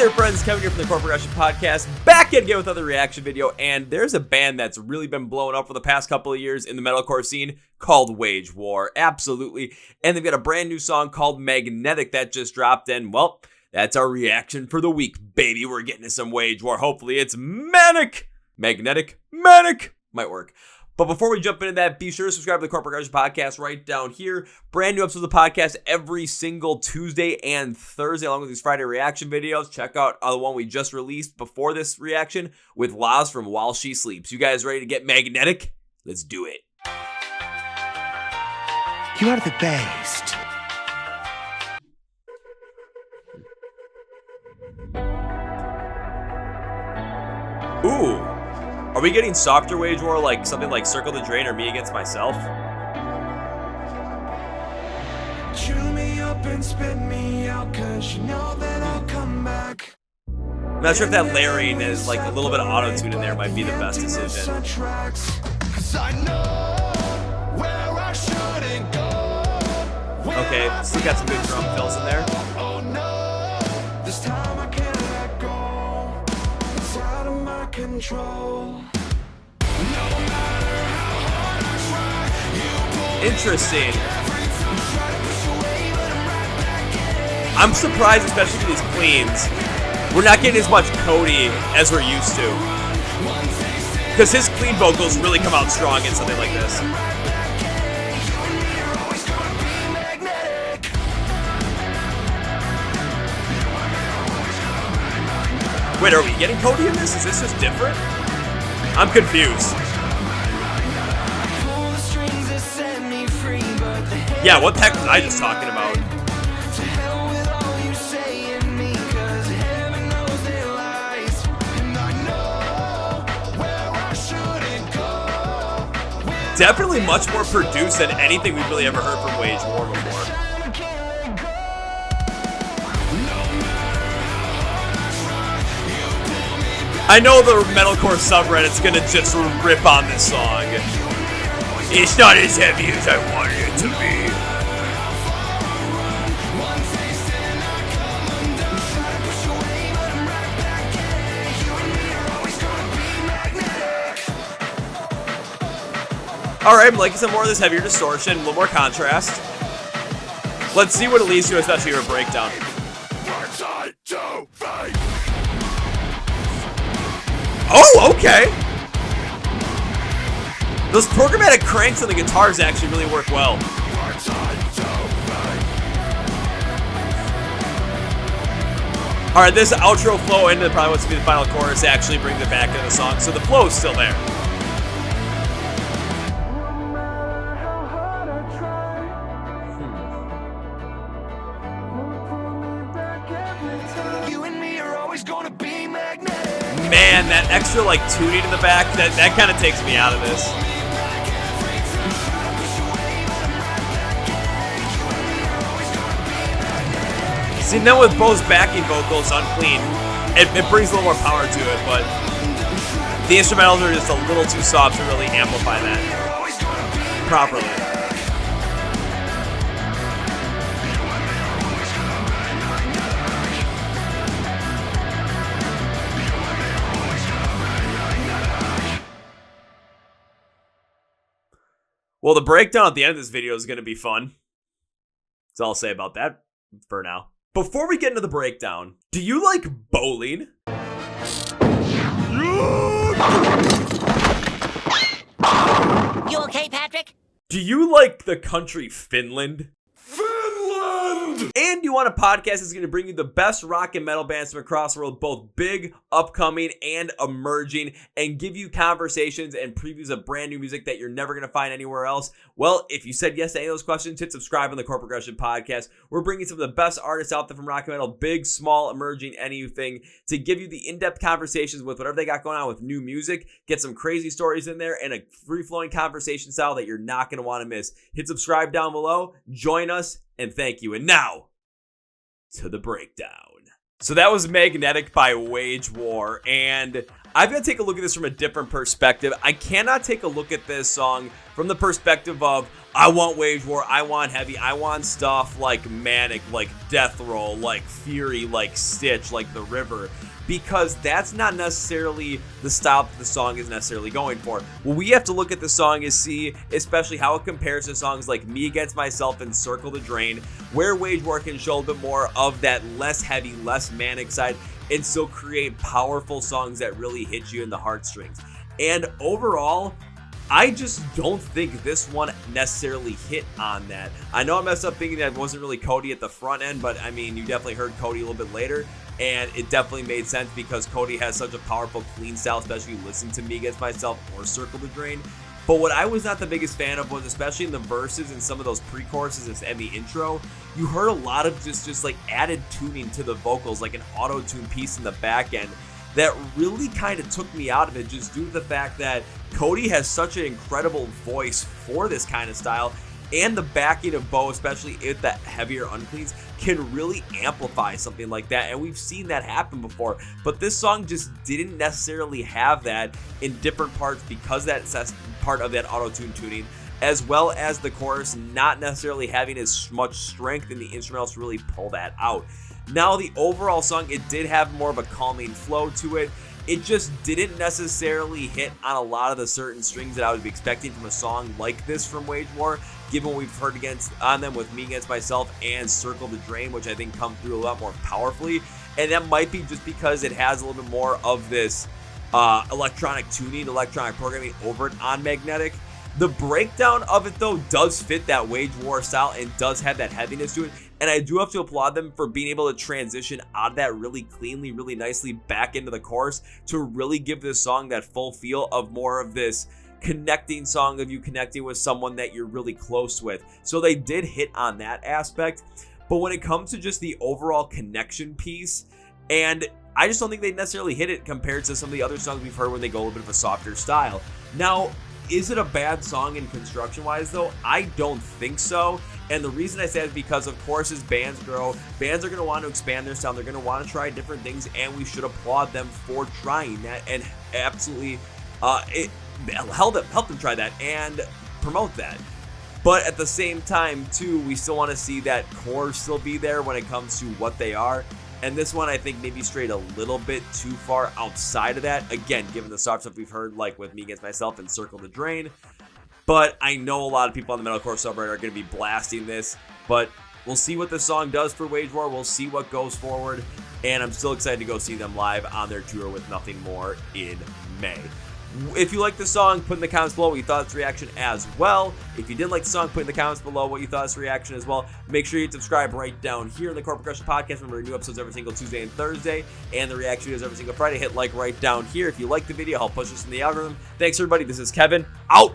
there, friends? Kevin here from the Chord Progression Podcast, back again with another reaction video, and there's a band that's really been blowing up for the past couple of years in the metalcore scene called Wage War, absolutely, and they've got a brand new song called Magnetic that just dropped, and well, that's our reaction for the week, baby. We're getting to some Wage War. Hopefully it's MANIC. Magnetic. MANIC. Might work. But before we jump into that, be sure to subscribe to the Chord Progression Podcast right down here. Brand new episodes of the podcast every single Tuesday and Thursday, along with these Friday reaction videos. Check out the one we just released before this reaction with Laz from While She Sleeps. You guys ready to get magnetic? Let's do it. You are the best. Ooh. Are we getting softer Wage War, like something like Circle the Drain or Me Against Myself? Chew me up and spit me out, 'cause you know that I'll come back. I'm not sure if that layering is like a little bit of auto-tune in there might be the best decision. 'Cause I know where I shouldn't go. Okay, still got some good drum fills in there. Oh no, this time I can't let go. It's out of my control. Interesting. I'm surprised, especially for these cleans, we're not getting as much Cody as we're used to. Because his clean vocals really come out strong in something like this. Wait, are we getting Cody in this? Is this just different? I'm confused. Yeah, what the heck was I just talking about? Definitely much more produced than anything we've really ever heard from Wage War before. I know the metalcore subreddit's gonna just rip on this song. It's not as heavy as I wanted it to be. Alright, I'm liking some more of this heavier distortion, a little more contrast. Let's see what it leads to, especially for a breakdown. Oh, okay! Those programmatic cranks on the guitars actually really work well. Alright, this outro flow into probably what's going to be the final chorus actually brings it back into the song, so the flow is still there. Man, that extra like tuning in the back, that kind of takes me out of this. See, now with Bo's backing vocals on clean, it brings a little more power to it, but the instrumentals are just a little too soft to really amplify that properly. Well, the breakdown at the end of this video is going to be fun. That's all I'll say about that for now. Before we get into the breakdown, do you like bowling? You okay, Patrick? Do you like the country Finland? And you want a podcast that's going to bring you the best rock and metal bands from across the world, both big, upcoming, and emerging, and give you conversations and previews of brand new music that you're never going to find anywhere else? Well, if you said yes to any of those questions, hit subscribe on the Chord Progression Podcast. We're bringing some of the best artists out there from rock and metal, big, small, emerging, anything, to give you the in-depth conversations with whatever they got going on with new music, get some crazy stories in there, and a free-flowing conversation style that you're not going to want to miss. Hit subscribe down below, join us, and thank you. And now, to the breakdown. So that was Magnetic by Wage War, and I've got to take a look at this from a different perspective. I cannot take a look at this song from the perspective of, I want Wage War, I want heavy, I want stuff like MANIC, like Death Roll, like Fury, like Stitch, like The River, because that's not necessarily the style that the song is necessarily going for. What we have to look at the song is see, especially how it compares to songs like Me Against Myself and Circle the Drain, where Wage War can show a bit more of that less heavy, less MANIC side, and still create powerful songs that really hit you in the heartstrings. And overall, I just don't think this one necessarily hit on that. I know I messed up thinking that it wasn't really Cody at the front end, but I mean, you definitely heard Cody a little bit later, and it definitely made sense because Cody has such a powerful, clean style, especially if you listen to Me Against Myself or Circle the Drain. But what I was not the biggest fan of was, especially in the verses and some of those pre-choruses and the intro, you heard a lot of just like added tuning to the vocals, like an auto-tune piece in the back end, that really kind of took me out of it, just due to the fact that Cody has such an incredible voice for this kind of style, and the backing of Bo, especially with the heavier uncleans, can really amplify something like that, and we've seen that happen before. But this song just didn't necessarily have that in different parts because that's part of that auto-tune tuning, as well as the chorus not necessarily having as much strength in the instrumentals to really pull that out. Now, the overall song, it did have more of a calming flow to it. It just didn't necessarily hit on a lot of the certain strings that I would be expecting from a song like this from Wage War, given what we've heard on them with Me Against Myself and Circle the Drain, which I think come through a lot more powerfully. And that might be just because it has a little bit more of this electronic tuning, electronic programming over it on Magnetic. The breakdown of it, though, does fit that Wage War style and does have that heaviness to it. And I do have to applaud them for being able to transition out of that really cleanly, really nicely back into the chorus to really give this song that full feel of more of this connecting song of you connecting with someone that you're really close with. So they did hit on that aspect. But when it comes to just the overall connection piece, and I just don't think they necessarily hit it compared to some of the other songs we've heard when they go a little bit of a softer style. Now, is it a bad song in construction-wise, though? I don't think so. And the reason I say that is because, of course, as bands grow, bands are going to want to expand their sound. They're going to want to try different things, and we should applaud them for trying that and absolutely help them try that and promote that. But at the same time, too, we still want to see that core still be there when it comes to what they are. And this one, I think, maybe strayed a little bit too far outside of that. Again, given the soft stuff we've heard, like with Me Against Myself and Circle the Drain. But I know a lot of people on the metalcore subreddit are going to be blasting this. But we'll see what this song does for Wage War. We'll see what goes forward. And I'm still excited to go see them live on their tour with Nothing More in May. If you like the song, put in the comments below what you thought of its reaction as well. If you didn't like the song, put in the comments below what you thought of its reaction as well. Make sure you subscribe right down here in the Chord Progression Podcast. Remember, new episodes every single Tuesday and Thursday, and the reaction videos every single Friday. Hit like right down here if you like the video. Help push us in the algorithm. Thanks, everybody. This is Kevin. Out.